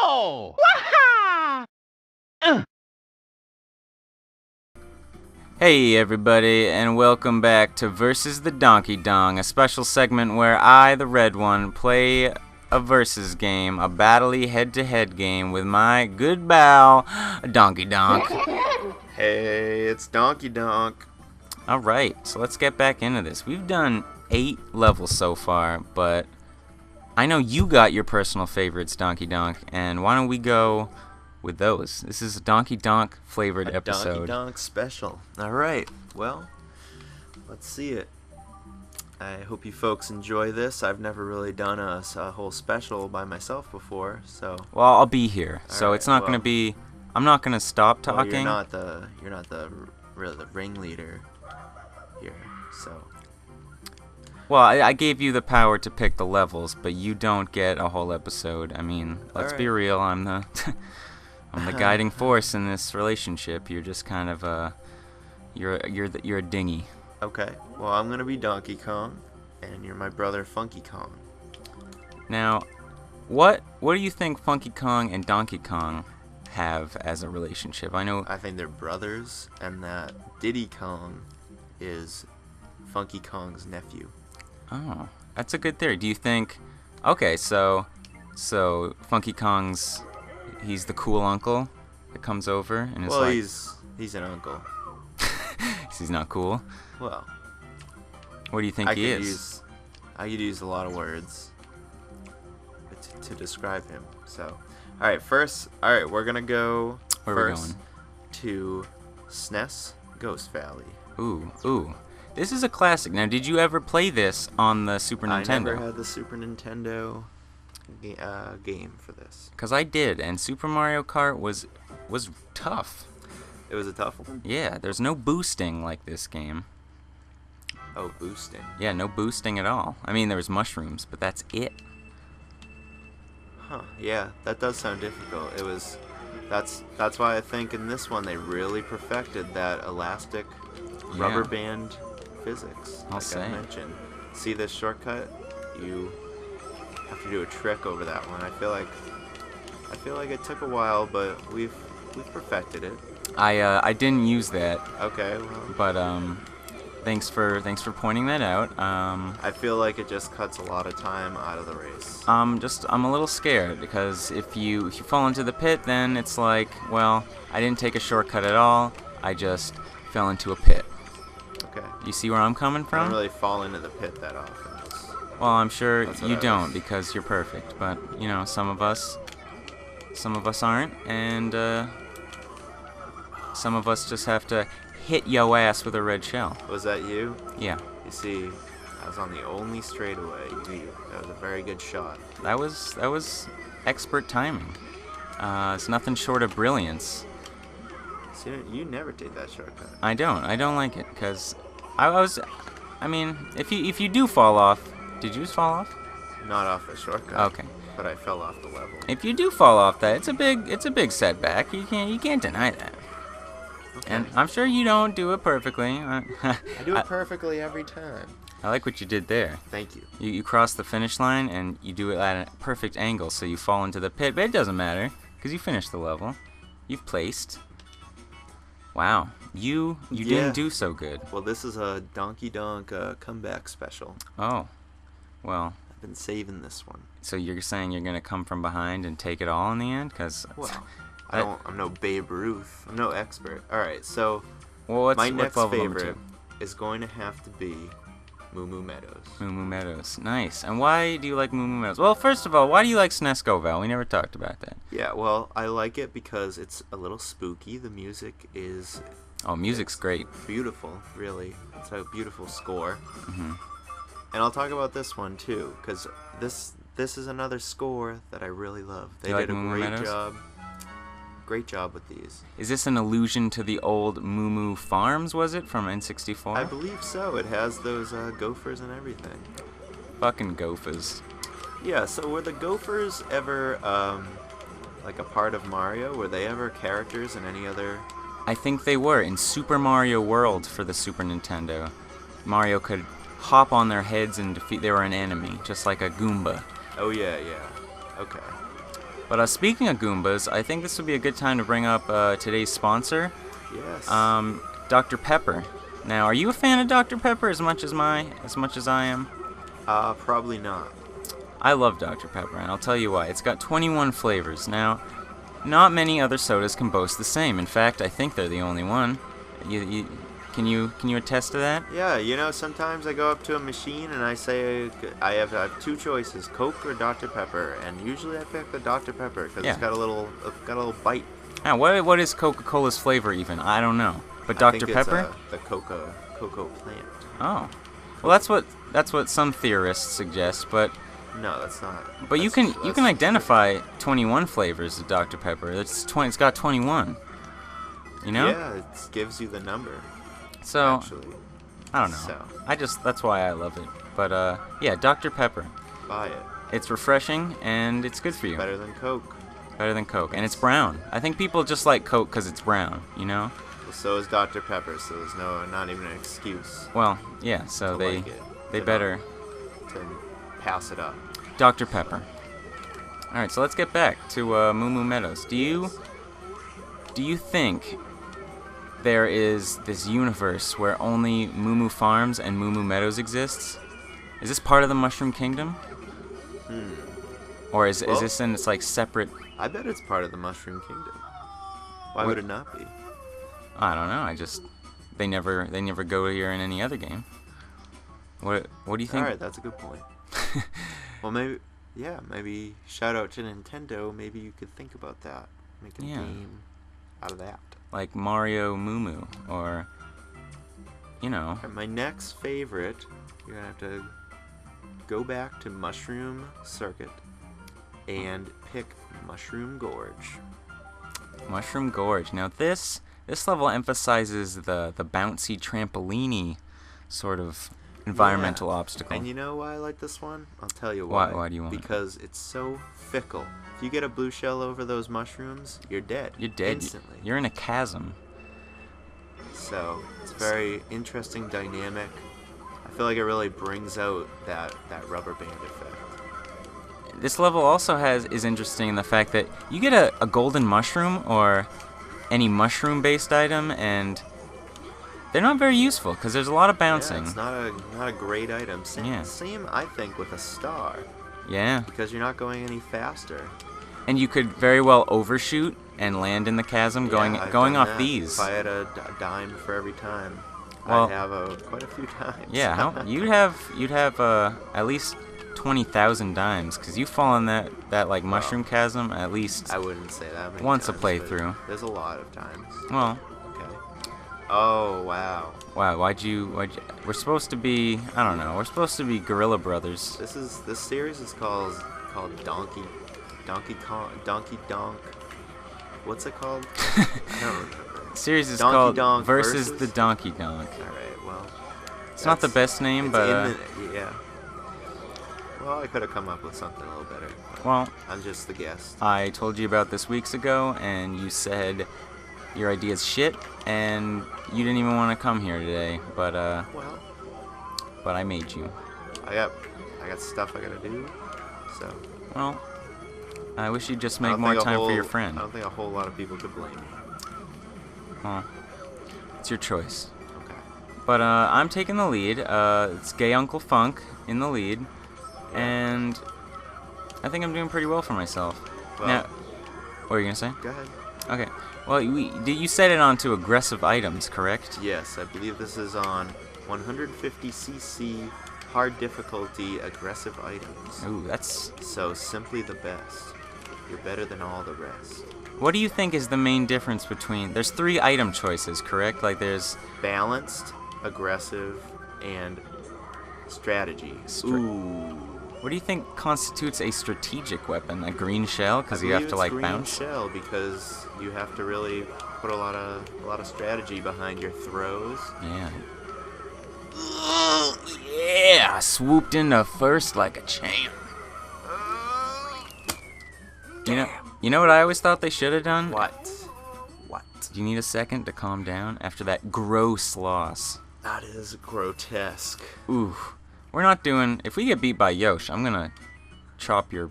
Oh! Waha! Hey everybody, and welcome back to Versus the Donkeydonk, a special segment where I, the red one, play a versus game, a battle-y head-to-head game with my good pal, Donkeydonk. Hey, it's Donkeydonk. Alright, so let's get back into this. We've done 8 levels so far, but I know you got your personal favorites, Donkeydonk, and why don't we go with those? This is a Donkeydonk flavored episode. Donkeydonk special. Alright, well, let's see it. I hope you folks enjoy this. I've never really done a whole special by myself before, so... Well, I'll be here, so Alright, it's not gonna be... I'm not gonna stop talking. Well, you're not the really the ringleader here, so... Well, I gave you the power to pick the levels, but you don't get a whole episode. I mean, let's be real. I'm the I'm the guiding force in this relationship. You're just kind of you're a dinghy. Okay. Well, I'm gonna be Donkey Kong, and you're my brother Funky Kong. Now, what do you think Funky Kong and Donkey Kong have as a relationship? I think they're brothers, and that Diddy Kong is Funky Kong's nephew. Oh, that's a good theory. Do you think... Okay, so Funky Kong's... He's the cool uncle that comes over and is well, like... he's an uncle. He's not cool? Well... What do you think he is? I could use a lot of words to describe him, so... Alright, we're gonna go Where are we going? To SNES Ghost Valley. Ooh. This is a classic. Now, did you ever play this on the Super Nintendo? I never had the Super Nintendo game for this. Because I did, and Super Mario Kart was tough. It was a tough one? Yeah, there's no boosting like this game. Oh, boosting. Yeah, no boosting at all. I mean, there was mushrooms, but that's it. Huh, yeah, that does sound difficult. That's why I think in this one they really perfected that elastic rubber band physics, I mentioned. See this shortcut? You have to do a trick over that one. I feel like it took a while, but we've perfected it. I didn't use that. Okay, well. But thanks for pointing that out. I feel like it just cuts a lot of time out of the race. I'm a little scared because if you fall into the pit, then it's like, well, I didn't take a shortcut at all. I just fell into a pit. Okay. You see where I'm coming from? I don't really fall into the pit that often. Well, I'm sure you don't because you're perfect, but you know, some of us aren't, and some of us just have to hit yo ass with a red shell. Was that you? Yeah. You see, I was on the only straightaway. That was a very good shot. That was expert timing. It's nothing short of brilliance. See, you never take that shortcut. I don't like it because I mean, if you do fall off, did you just fall off? Not off the shortcut. Okay. But I fell off the level. If you do fall off that, it's a big setback. You can't deny that. Okay. And I'm sure you don't do it perfectly. I do it perfectly every time. I like what you did there. Thank you. You cross the finish line and you do it at a perfect angle, so you fall into the pit. But it doesn't matter because you finished the level. You've placed. Wow. You didn't do so good. Well, this is a Donkeydonk comeback special. Oh. Well, I've been saving this one. So you're saying you're gonna come from behind and take it all in the end? Cause I'm no Babe Ruth. I'm no expert. All right, so my next favorite is going to have to be Moo Moo Meadows. Moo Moo Meadows, nice. And why do you like Moo Moo Meadows? Well, first of all, why do you like SNES Go Val? We never talked about that. Yeah, well, I like it because it's a little spooky. The music is music's great. Beautiful, really. It's a beautiful score. Mm-hmm. And I'll talk about this one too, because this is another score that I really love. They did a great job. Great job with these. Is this an allusion to the old Moo Moo Farms, was it, from N64? I believe so. It has those gophers and everything. Fucking gophers. Yeah, so were the gophers ever, like a part of Mario? Were they ever characters in any other... I think they were. In Super Mario World for the Super Nintendo, Mario could hop on their heads and defeat... They were an enemy, just like a Goomba. Oh, yeah. Okay. But speaking of Goombas, I think this would be a good time to bring up today's sponsor. Yes. Dr. Pepper. Now, are you a fan of Dr. Pepper as much as I am? Probably not. I love Dr. Pepper, and I'll tell you why. It's got 21 flavors. Now, not many other sodas can boast the same. In fact, I think they're the only one. Can you attest to that? Yeah, sometimes I go up to a machine and I say I have two choices, Coke or Dr. Pepper, and usually I pick the Dr. Pepper because it's got a little bite. Now, what is Coca-Cola's flavor even? I don't know. But I Dr. think Pepper? It's the cocoa plant. Oh, well, that's what some theorists suggest, but. No, that's not. But you can identify 21 flavors of Dr. Pepper. It's got 21. You know? Yeah, it gives you the number. So actually. I don't know. That's why I love it. But yeah, Dr. Pepper. Buy it. It's refreshing and it's good for you. Better than Coke. Better than Coke, and it's brown. I think people just like Coke because it's brown. You know? Well, so is Dr. Pepper. So there's not even an excuse. Well, yeah. So they better to pass it up. Dr. Pepper. All right, so let's get back to Moo Moo Meadows. Do you think there is this universe where only Moo Moo Farms and Moo Moo Meadows exists? Is this part of the Mushroom Kingdom? Or is this in its like separate? I bet it's part of the Mushroom Kingdom. Why would it not be? I don't know. They never go here in any other game. What do you think? All right, that's a good point. Well, maybe shout out to Nintendo. Maybe you could think about that. Make a game out of that. Like Mario Moo Moo, or, My next favorite, you're going to have to go back to Mushroom Circuit and pick Mushroom Gorge. Mushroom Gorge. Now this level emphasizes the bouncy trampoliny sort of environmental obstacle. And you know why I like this one? I'll tell you why. Why do you want it? Because it's so fickle. If you get a blue shell over those mushrooms, you're dead. You're dead. Instantly. You're in a chasm. So it's very interesting dynamic. I feel like it really brings out that rubber band effect. This level also is interesting in the fact that you get a golden mushroom or any mushroom-based item, and they're not very useful because there's a lot of bouncing. Yeah, it's not a great item. Same, I think, with a star. Yeah. Because you're not going any faster. And you could very well overshoot and land in the chasm going off that. these. If I had a dime for every time, well, I'd have quite a few times. Yeah, you'd have at least 20,000 dimes because you fall in that like mushroom chasm at least. I wouldn't say that many once times, a playthrough. There's a lot of times. Well. Okay. Oh wow. Wow. Why'd you? We're supposed to be. I don't know. We're supposed to be Gorilla Brothers. This series is called Donkeydonk. What's it called? I don't remember. The series is Donkeydonk called versus the Donkeydonk. All right. Well. It's not the best name, but yeah. Well, I could have come up with something a little better. Well, I'm just the guest. I told you about this weeks ago, and you said your idea's shit, and you didn't even want to come here today. But but I made you. I got stuff I gotta do. So. Well, I wish you'd just make more time for your friend. I don't think a whole lot of people could blame me. Well, it's your choice. Okay. But I'm taking the lead. It's Gay Uncle Funk in the lead. And I think I'm doing pretty well for myself. Well, now, what were you going to say? Go ahead. Okay. Well, you set it onto aggressive items, correct? Yes, I believe this is on 150cc hard difficulty aggressive items. Ooh, that's... So simply the best. You're better than all the rest. What do you think is the main difference between... There's 3 item choices, correct? Like there's... Balanced, aggressive, and strategy. Ooh. What do you think constitutes a strategic weapon? A green shell? Because you have to like bounce? Green shell because you have to really put a lot of strategy behind your throws. Yeah. Yeah, I swooped into first like a champ. You know what I always thought they should have done? What? Do you need a second to calm down after that gross loss? That is grotesque. Ooh. We're not doing... If we get beat by Yosh, I'm gonna chop your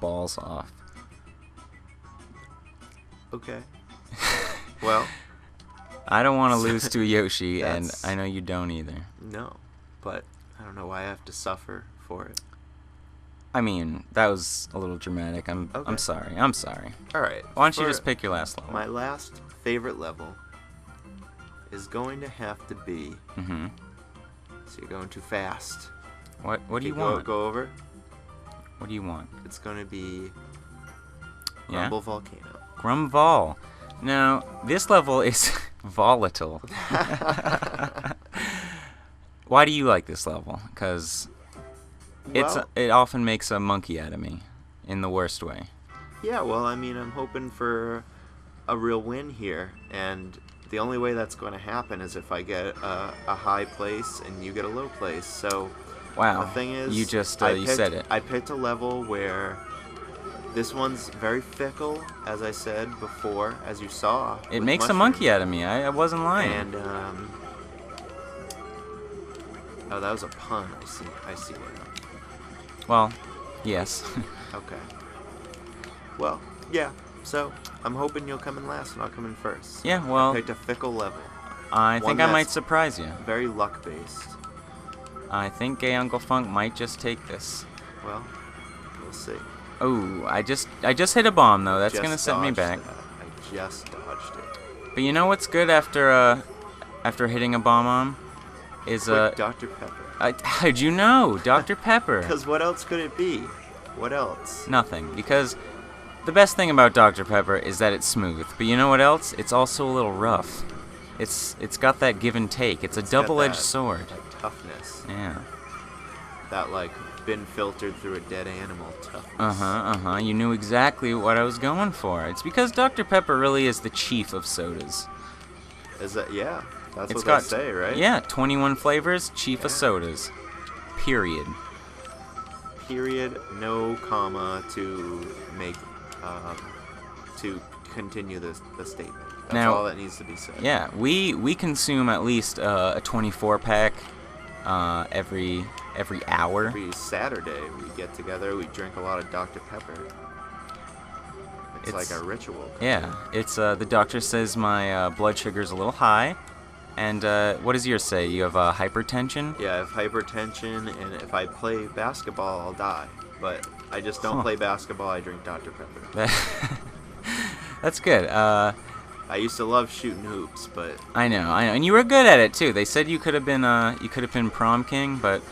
balls off. Okay. Well, I don't want to lose to Yoshi, and I know you don't either. No, but I don't know why I have to suffer for it. I mean, that was a little dramatic. I'm sorry. I'm sorry. All right. Why don't you just pick your last level? My last favorite level is going to have to be. Mm-hmm. So you're going too fast. What do you want? Go over. What do you want? It's going to be Grumble Volcano. Grumval. Now, this level is volatile. Why do you like this level? Because it often makes a monkey out of me in the worst way. Yeah, well, I mean, I'm hoping for a real win here, and the only way that's going to happen is if I get a high place and you get a low place. So, wow. The thing is, you said it. I picked a level where this one's very fickle, as I said before, as you saw. It makes a monkey out of me. I wasn't lying. And oh, that was a pun. I see now. Well, yes. Okay. Well, yeah. So I'm hoping you'll come in last and I'll come in first. Yeah. Well, I picked a fickle level. I think I might surprise you. Very luck based. I think Gay Uncle Funk might just take this. Well, we'll see. Oh, I just hit a bomb though. That's gonna set me back. I just dodged it. But you know what's good after hitting a bomb on is Dr. Pepper. How'd you know, Dr. Pepper? Because what else could it be? What else? Nothing. Because the best thing about Dr. Pepper is that it's smooth. But you know what else? It's also a little rough. It's got that give and take. It's a double-edged sword. That toughness. Yeah. That been filtered through a dead animal toughness. You knew exactly what I was going for. It's because Dr. Pepper really is the chief of sodas. Is that, yeah, that's what they say, right? Yeah, 21 flavors, chief of sodas. Period. Period, no comma to make, to continue the statement. That's now, all that needs to be said. Yeah, we consume at least a 24-pack every hour. Every Saturday we get together, we drink a lot of Dr. Pepper. It's like a ritual. Yeah, it's the doctor says my blood sugar's a little high, and what does yours say? You have hypertension? Yeah, I have hypertension, and if I play basketball, I'll die. But I just don't play basketball. I drink Dr. Pepper. That's good. I used to love shooting hoops, but I know, and you were good at it too. They said you could have been prom king, but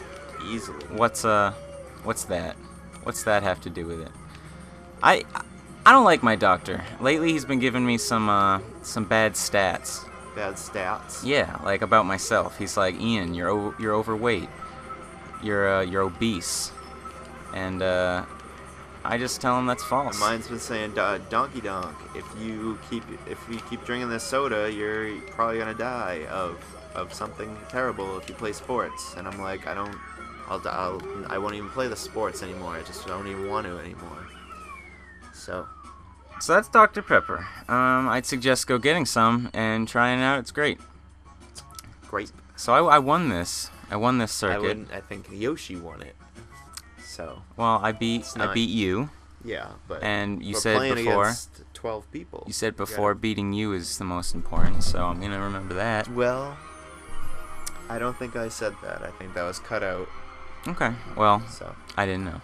easily. What's that? What's that have to do with it? I don't like my doctor. Lately, he's been giving me some bad stats. Bad stats? Yeah, like about myself. He's like, Ian, you're overweight. You're obese, and I just tell him that's false. Mine's been saying, Donkeydonk, if you keep drinking this soda, you're probably gonna die of something terrible if you play sports. And I'm like, I won't even play the sports anymore. I just don't even want to anymore. So that's Dr. Pepper. I'd suggest go getting some and trying it out. It's great. Great. So I won this. I won this circuit. I think Yoshi won it. So. Well, I beat you. Yeah, but. And you we're said playing before. Against 12 people. You said before beating you is the most important. So I'm gonna remember that. Well, I don't think I said that. I think that was cut out. Okay. Well, I didn't know.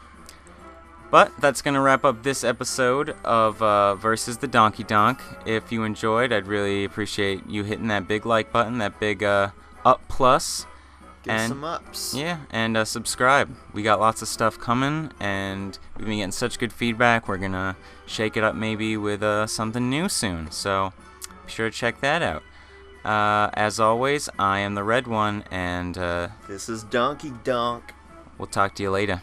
But that's going to wrap up this episode of Versus the Donkeydonk. If you enjoyed, I'd really appreciate you hitting that big like button, that big up plus. Give some ups. Yeah, and subscribe. We got lots of stuff coming, and we've been getting such good feedback. We're going to shake it up maybe with something new soon. So be sure to check that out. As always, I am the Red One, and this is Donkeydonk. We'll talk to you later.